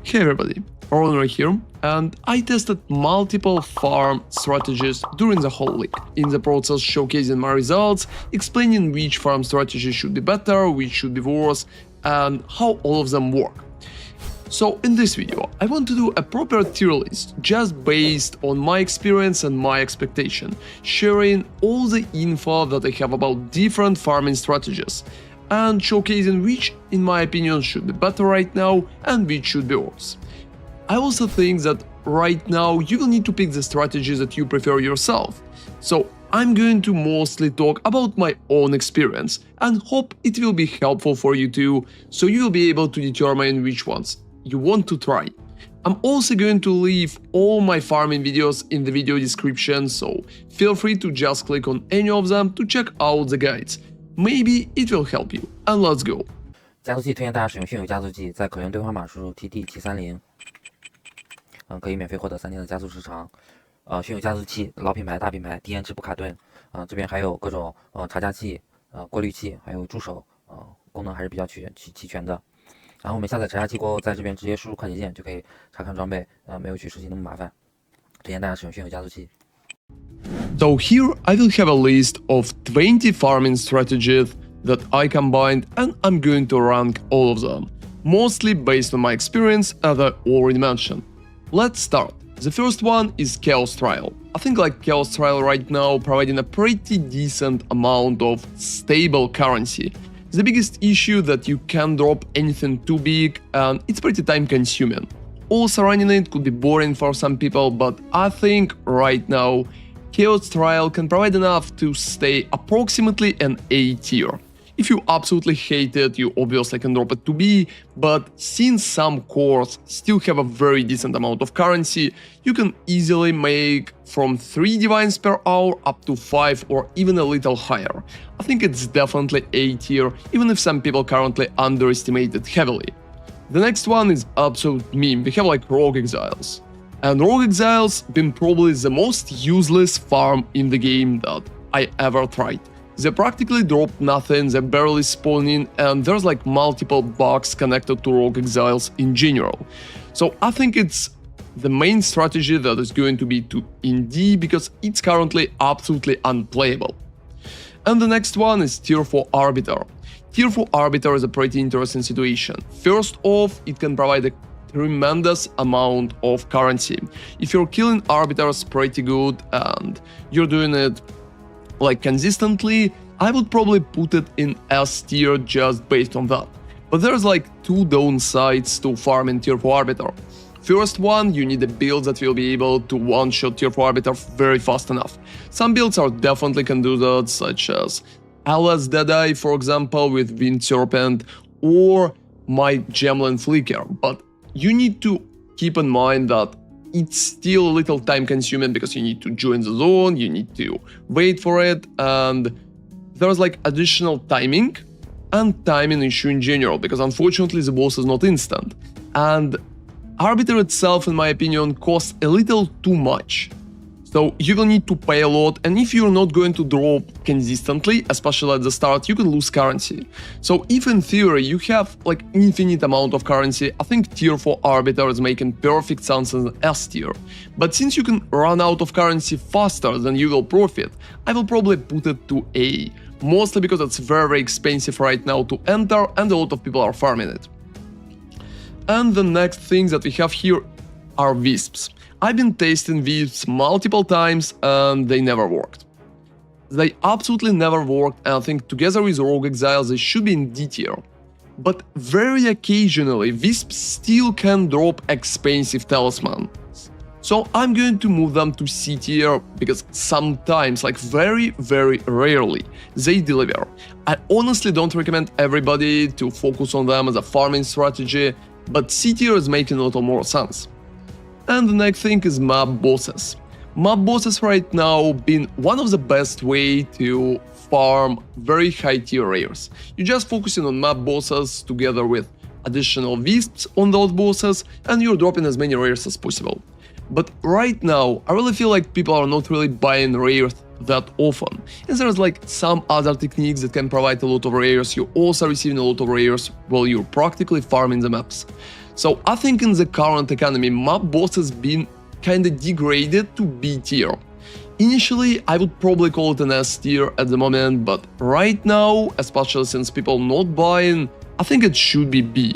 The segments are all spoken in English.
Hey everybody, Ronor here, and I tested multiple farm strategies during the whole week, in the process showcasing my results, explaining which farm strategy should be better, which should be worse, and how all of them work. So in this video, I want to do a proper tier list just based on my experience and my expectation, sharing all the info that I have about different farming strategies, and showcasing which, in my opinion, should be better right now and which should be worse. I also think that right now you will need to pick the strategies that you prefer yourself. So I'm going to mostly talk about my own experience and hope it will be helpful for you too, so you will be able to determine which ones you want to try. I'm also going to leave all my farming videos in the video description, so feel free to just click on any of them to check out the guides. Maybe it will help you, and let's go. 加速器推荐大家使用迅有加速器，在可用兑换码输入 TD730，可以免费获得3天的加速时长。迅有加速器，老品牌、大品牌，低延迟不卡顿。这边还有各种查加器、过滤器，还有助手，功能还是比较齐全的。然后我们下载查加器过后，在这边直接输入快捷键就可以查看装备，没有去实习那么麻烦。推荐大家使用迅有加速器。So here I will have a list of 20 farming strategies that I combined, and I'm going to rank all of them, mostly based on my experience as I already mentioned. Let's start. The first one is Chaos Trial. I think like Chaos Trial right now providing a pretty decent amount of stable currency. The biggest issue that you can't drop anything too big and it's pretty time consuming. Also running it could be boring for some people, but I think right now Chaos Trial can provide enough to stay approximately an A tier. If you absolutely hate it, you obviously can drop it to B, but since some cores still have a very decent amount of currency, you can easily make from 3 divines per hour up to 5 or even a little higher. I think it's definitely A tier, even if some people currently underestimate it heavily. The next one is absolute meme. We have like Rogue Exiles. And Rogue Exiles been probably the most useless farm in the game that I ever tried. They practically drop nothing, they barely spawn in, and there's like multiple bugs connected to Rogue Exiles in general. So I think it's the main strategy that is going to be in D because it's currently absolutely unplayable. And the next one is Tier 4 Arbiter. Tier 4 Arbiter is a pretty interesting situation. First off, it can provide a tremendous amount of currency. If you're killing arbiters pretty good and you're doing it like consistently, I would probably put it in S tier just based on that. But there's like 2 downsides to farming Tier 4 Arbiter. First one, you need a build that will be able to one-shot Tier 4 Arbiter very fast enough. Some builds are definitely can do that, such as LS Deadeye, for example, with Wind Serpent, or my Gemlin Flicker, but you need to keep in mind that it's still a little time consuming because you need to join the zone, you need to wait for it, and there's like additional timing and timing issue in general, because unfortunately the boss is not instant. And Arbiter itself, in my opinion, costs a little too much. So you will need to pay a lot, and if you're not going to drop consistently, especially at the start, you can lose currency. So if in theory you have like infinite amount of currency, I think Tier 4 Arbiter is making perfect sense as an S tier. But since you can run out of currency faster than you will profit, I will probably put it to A, mostly because it's very expensive right now to enter and a lot of people are farming it. And the next thing that we have here are Wisps. I've been testing Wisps multiple times and they never worked. They absolutely never worked, and I think together with Rogue Exiles they should be in D tier. But very occasionally Wisps still can drop expensive talismans. So I'm going to move them to C tier because sometimes, like very rarely, they deliver. I honestly don't recommend everybody to focus on them as a farming strategy, but C tier is making a little more sense. And the next thing is map bosses. Map bosses right now been one of the best way to farm very high tier rares. You're just focusing on map bosses together with additional Wisps on those bosses, and you're dropping as many rares as possible. But right now, I really feel like people are not really buying rares that often. And there's like some other techniques that can provide a lot of rares. You're also receiving a lot of rares while you're practically farming the maps. So I think in the current economy, map boss has been kinda degraded to B tier. Initially, I would probably call it an S tier at the moment, but right now, especially since people not buying, I think it should be B.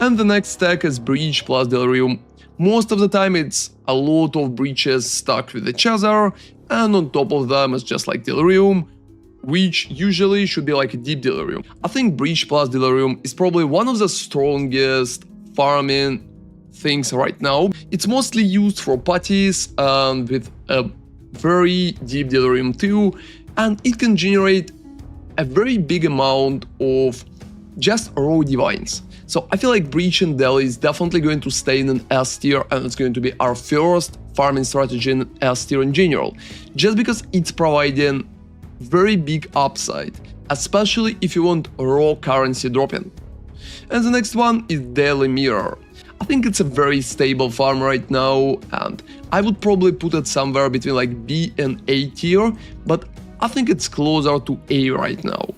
And the next stack is Breach plus Delirium. Most of the time it's a lot of breaches stuck with each other, and on top of them it's just like Delirium, which usually should be like a deep Delirium. I think Breach plus Delirium is probably one of the strongest farming things right now. It's mostly used for parties and with a very deep Delirium too, and it can generate a very big amount of just raw divines. So I feel like Breach and Del is definitely going to stay in an S tier, and it's going to be our first farming strategy in S tier in general, just because it's providing very big upside, especially if you want raw currency dropping. And the next one is Daily Mirror. I think it's a very stable farm right now, and I would probably put it somewhere between like B and A tier, but I think it's closer to A right now.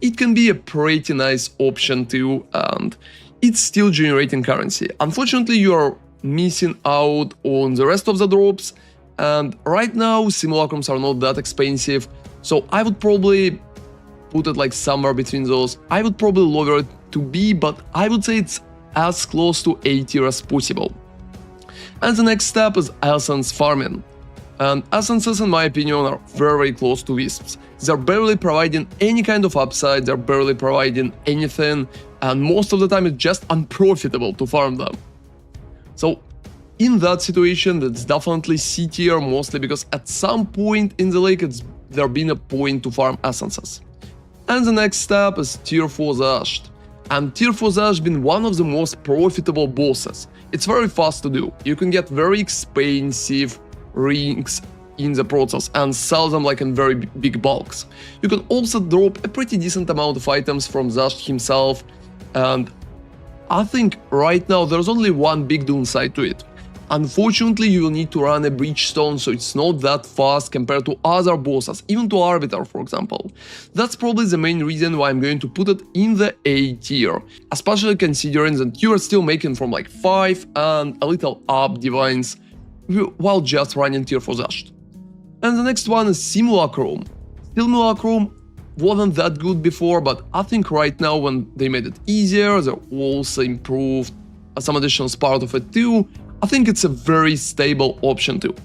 It can be a pretty nice option too, and it's still generating currency. Unfortunately, you are missing out on the rest of the drops, and right now Simulacrums are not that expensive, so I would probably put it like somewhere between those. I would probably lower it to B, but I would say it's as close to A tier as possible. And the next step is Essence farming. And essences, in my opinion, are very close to Wisps. They're barely providing any kind of upside, they're barely providing anything, and most of the time it's just unprofitable to farm them. So in that situation, that's definitely C tier, mostly because at some point in the lake there been a point to farm essences. And the next step is Tier 4 xesh. And Tier 4 xesh has been one of the most profitable bosses. It's very fast to do. You can get very expensive rings in the process and sell them like in very big bulks. You can also drop a pretty decent amount of items from xesh himself, and I think right now there's only one big downside to it. Unfortunately, you will need to run a breach stone, so it's not that fast compared to other bosses, even to arbiter, for example. That's probably the main reason why I'm going to put it in the A tier, especially considering that you are still making from like 5 and a little up divines while just running Tier 4 xesh. And the next one is Simulacrum. Simulacrum wasn't that good before, but I think right now when they made it easier, they also improved some additional part of it too. I think it's a very stable option too.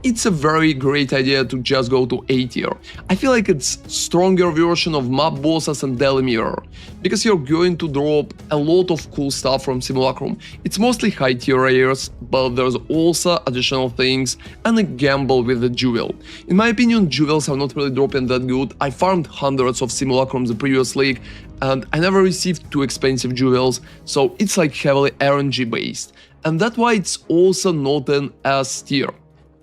It's a very great idea to just go to A tier. I feel like it's stronger version of map bosses and Daily Mirror, because you're going to drop a lot of cool stuff from Simulacrum. It's mostly high tier rares, but there's also additional things and a gamble with the jewel. In my opinion, jewels are not really dropping that good. I farmed hundreds of Simulacrums the previous league, and I never received too expensive jewels, so it's like heavily RNG based. And that's why it's also not an S tier.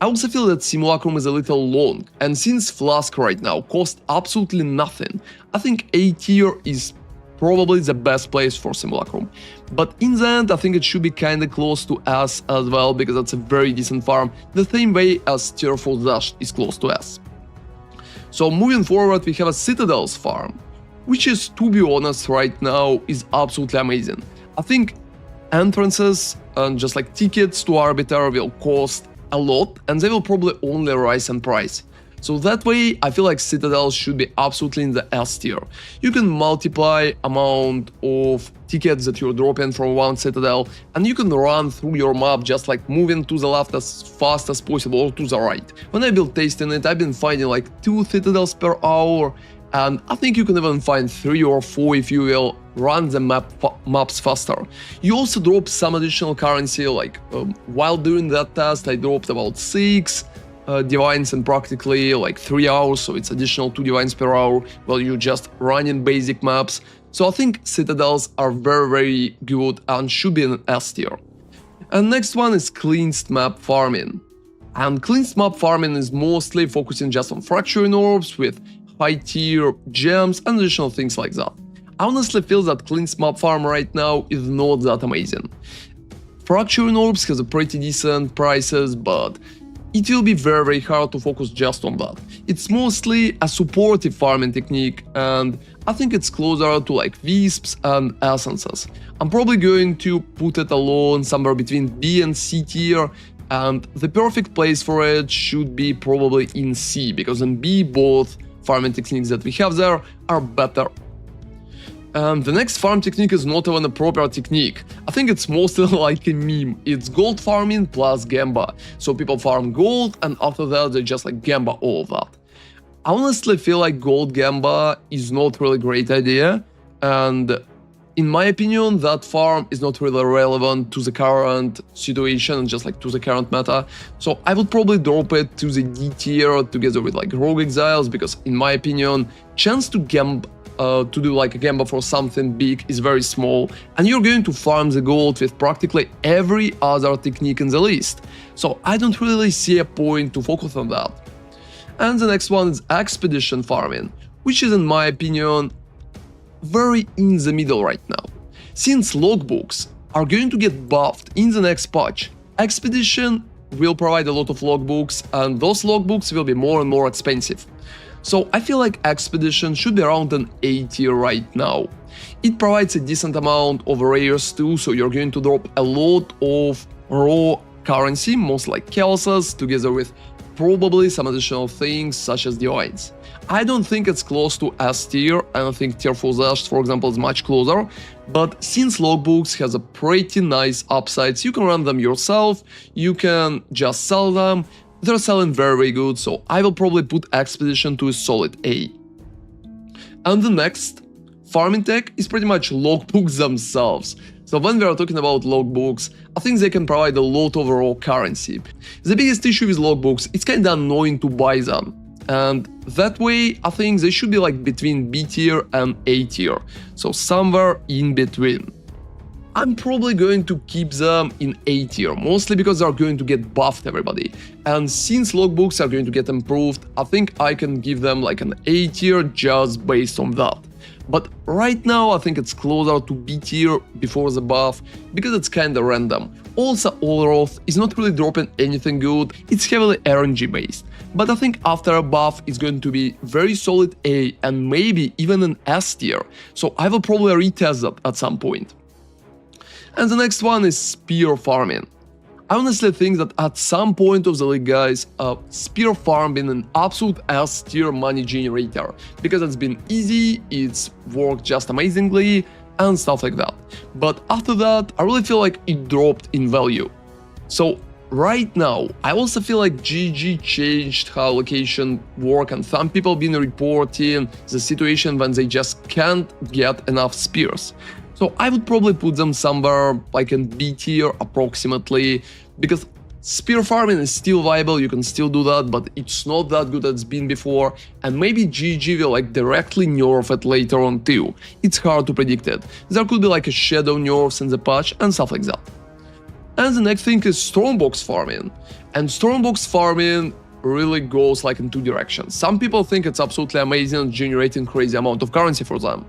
I also feel that Simulacrum is a little long, and since Flask right now costs absolutely nothing, I think A tier is probably the best place for Simulacrum. But in the end, I think it should be kinda close to S as well, because that's a very decent farm, the same way as Tier 4 xesh is close to S. So moving forward, we have a Citadel's farm, which is, to be honest, right now is absolutely amazing. I think entrances and just like tickets to Arbiter will cost a lot, and they will probably only rise in price. So that way, I feel like Citadel should be absolutely in the S tier. You can multiply amount of tickets that you're dropping from one Citadel, and you can run through your map just like moving to the left as fast as possible or to the right. When I've been testing it, I've been finding like 2 Citadels per hour, and I think you can even find 3 or 4 if you will run the maps faster. You also drop some additional currency, like while doing that test I dropped about 6 divines in practically like 3 hours, so it's additional 2 divines per hour while you're just running basic maps. So I think Citadels are very good and should be in S tier. And next one is cleansed map farming. And cleansed map farming is mostly focusing just on fracturing orbs with high tier gems and additional things like that. I honestly feel that cleansed map farm right now is not that amazing. Fracturing orbs has a pretty decent prices, but it will be very hard to focus just on that. It's mostly a supportive farming technique, and I think it's closer to like Wisps and essences. I'm probably going to put it alone somewhere between B and C tier, and the perfect place for it should be probably in C, because in B both farming techniques that we have there are better. And the next farm technique is not even a proper technique. I think it's mostly like a meme. It's gold farming plus gamba. So people farm gold and after that they just like gamba all of that. I honestly feel like gold gamba is not really a great idea, and in my opinion that farm is not really relevant to the current situation and just like to the current meta. So I would probably drop it to the D tier together with like rogue exiles, because in my opinion chance to do like a gamba for something big is very small, and you're going to farm the gold with practically every other technique in the list. So I don't really see a point to focus on that. And the next one is expedition farming, which is in my opinion very in the middle right now. Since logbooks are going to get buffed in the next patch, expedition will provide a lot of logbooks, and those logbooks will be more and more expensive. So I feel like expedition should be around an A tier right now. It provides a decent amount of rares too, so you're going to drop a lot of raw currency, most like chaoses, together with probably some additional things such as divines. I don't think it's close to S tier, I don't think tier 4 xesh, for example, is much closer, but since logbooks has a pretty nice upsides, you can run them yourself, you can just sell them, they're selling very good, so I will probably put expedition to a solid A. And the next farming tech is pretty much logbooks themselves. So when we are talking about logbooks, I think they can provide a lot of raw currency. The biggest issue with logbooks, it's kinda annoying to buy them. And that way, I think they should be like between B tier and A tier. So somewhere in between. I'm probably going to keep them in A tier, mostly because they're going to get buffed, everybody. And since logbooks are going to get improved, I think I can give them like an A tier just based on that. But right now I think it's closer to B tier before the buff, because it's kinda random. Also, Allroth is not really dropping anything good, it's heavily RNG based. But I think after a buff it's going to be very solid A and maybe even an S tier, so I will probably retest that at some point. And the next one is spear farming. I honestly think that at some point of the league, guys, spear farm been an absolute S tier money generator, because it's been easy, it's worked just amazingly, and stuff like that. But after that, I really feel like it dropped in value. So right now, I also feel like GG changed how location work, and some people been reporting the situation when they just can't get enough spears. So I would probably put them somewhere like in B tier approximately, because spear farming is still viable, you can still do that, but it's not that good as it's been before, and maybe GG will like directly nerf it later on too. It's hard to predict it. There could be like a shadow nerfs in the patch and stuff like that. And the next thing is Stormbox farming. And Stormbox farming really goes like in two directions. Some people think it's absolutely amazing, generating crazy amount of currency for them.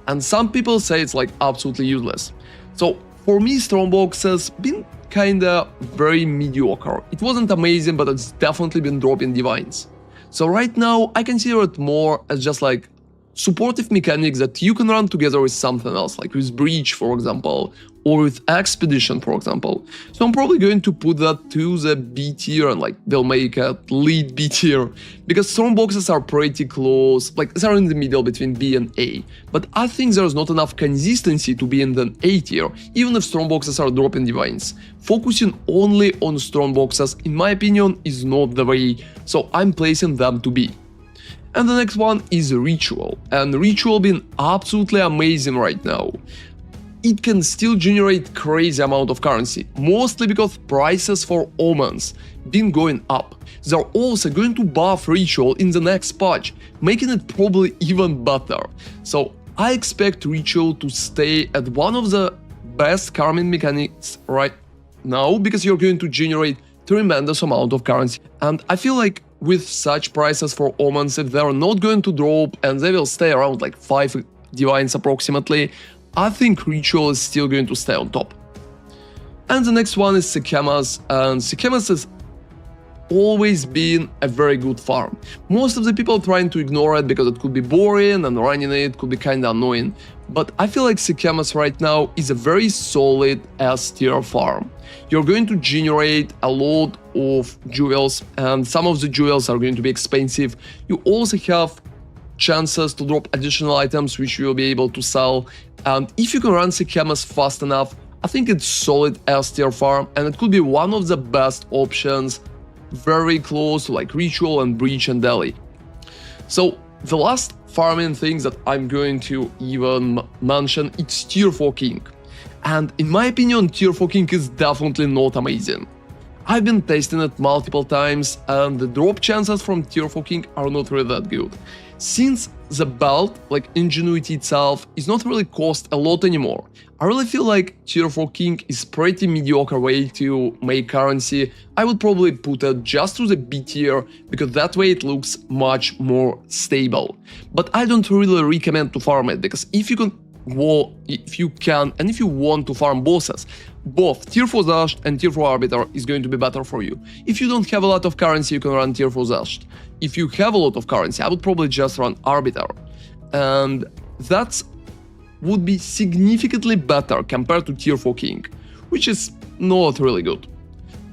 And some people say it's like absolutely useless. So for me, Stormbox has been kinda very mediocre. It wasn't amazing, but it's definitely been dropping divines. So right now, I consider it more as just like supportive mechanics that you can run together with something else, like with Breach, for example, or with Expedition, for example. So I'm probably going to put that to the B tier, and like they'll make a lead B tier, because Stormboxes are pretty close, like they're in the middle between B and A. But I think there's not enough consistency to be in the A tier, even if Stormboxes are dropping divines. Focusing only on Stormboxes, in my opinion, is not the way, so I'm placing them to B. And the next one is Ritual, and Ritual been absolutely amazing right now. It can still generate crazy amount of currency, mostly because prices for omens been going up. They're also going to buff Ritual in the next patch, making it probably even better. So I expect Ritual to stay at one of the best farming mechanics right now, because you're going to generate tremendous amount of currency. And I feel like with such prices for omens, if they're not going to drop and they will stay around like 5 divines approximately, I think Ritual is still going to stay on top. And the next one is Sekhemas, and Sekhemas is always been a very good farm. Most of the people trying to ignore it because it could be boring and running it could be kinda annoying. But I feel like Sekhemas right now is a very solid S-tier farm. You're going to generate a lot of jewels, and some of the jewels are going to be expensive. You also have chances to drop additional items which you will be able to sell. And if you can run Sekhemas fast enough, I think it's solid S-tier farm, and it could be one of the best options, very close to like Ritual and Breach and Delhi. So the last farming things that I'm going to even mention, it's tier 4 king. And in my opinion, tier 4 king is definitely not amazing. I've been testing it multiple times, and the drop chances from tier 4 king are not really that good. Since the belt, like Ingenuity itself, is not really cost a lot anymore, I really feel like tier 4 king is pretty mediocre way to make currency. I would probably put it just to the B tier, because that way it looks much more stable. But I don't really recommend to farm it, because if you can and if you want to farm bosses, both tier 4 Zasht and tier 4 Arbiter is going to be better for you. If you don't have a lot of currency, you can run tier 4 Zasht. If you have a lot of currency, I would probably just run Arbiter. And that's would be significantly better compared to tier 4 king, which is not really good.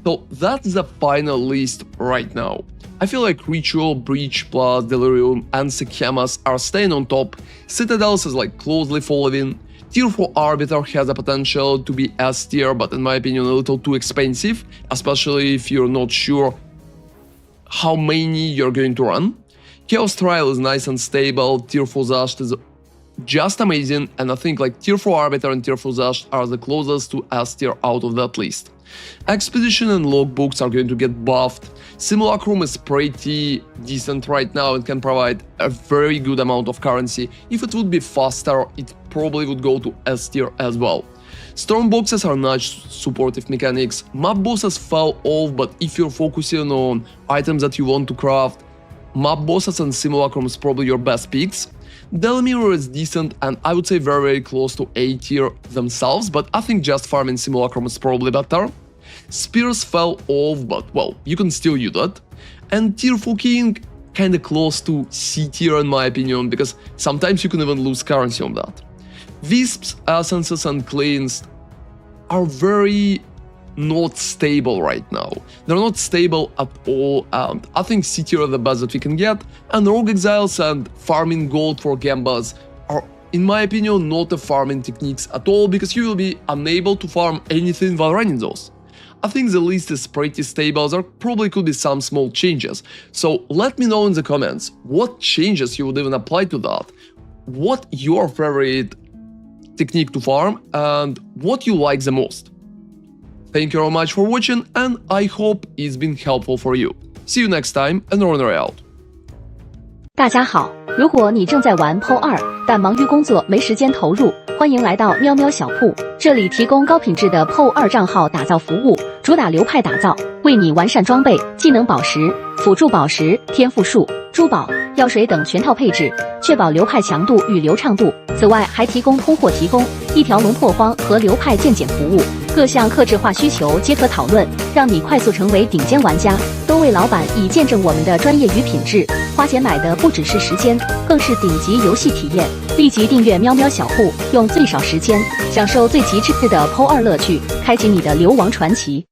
So that's the final list right now. I feel like Ritual, Breach plus Delirium and Sekhemas are staying on top. Citadel is like closely following. Tier 4 Arbiter has a potential to be S tier, but in my opinion a little too expensive, especially if you're not sure how many you're going to run. Chaos Trial is nice and stable. Tier 4 Zasht is just amazing, and I think like tier 4 Arbiter and tier 4 Zasht are the closest to S tier out of that list. Expedition and logbooks are going to get buffed. Simulacrum is pretty decent right now and can provide a very good amount of currency. If it would be faster, it probably would go to S tier as well. Stormboxes are nice supportive mechanics. Map bosses fell off, but if you're focusing on items that you want to craft, map bosses and Simulacrum is probably your best picks. Delirium is decent, and I would say very, very close to A tier themselves, but I think just farming Simulacrum is probably better. Spears fell off, but well, you can still use that. And tier 4 king kinda close to C tier in my opinion, because sometimes you can even lose currency on that. Wisps, Essences and Cleansed are very not stable right now. They're not stable at all, and I think C tier are the best that we can get, and Rogue Exiles and farming gold for gambas are, in my opinion, not a farming techniques at all, because you will be unable to farm anything while running those. I think the list is pretty stable, there probably could be some small changes, so let me know in the comments what changes you would even apply to that, what your favorite technique to farm, and what you like the most. Thank you very much for watching, and I hope it's been helpful for you. See you next time, and runner out. 大家好，如果你正在玩 POE2，但忙于工作没时间投入，欢迎来到喵喵小铺，这里提供高品质的 POE2 账号打造服务，主打流派打造，为你完善装备、技能宝石、辅助宝石、天赋树、珠宝、药水等全套配置，确保流派强度与流畅度。此外，还提供通货提供、一条龙破荒和流派健检服务，各项客制化需求皆可讨论，让你快速成为顶尖玩家。多位老板已见证我们的专业与品质，花钱买的不只是时间，更是顶级游戏体验。立即订阅喵喵小铺，用最少时间享受最极致的 POE2 乐趣，开启你的流亡传奇。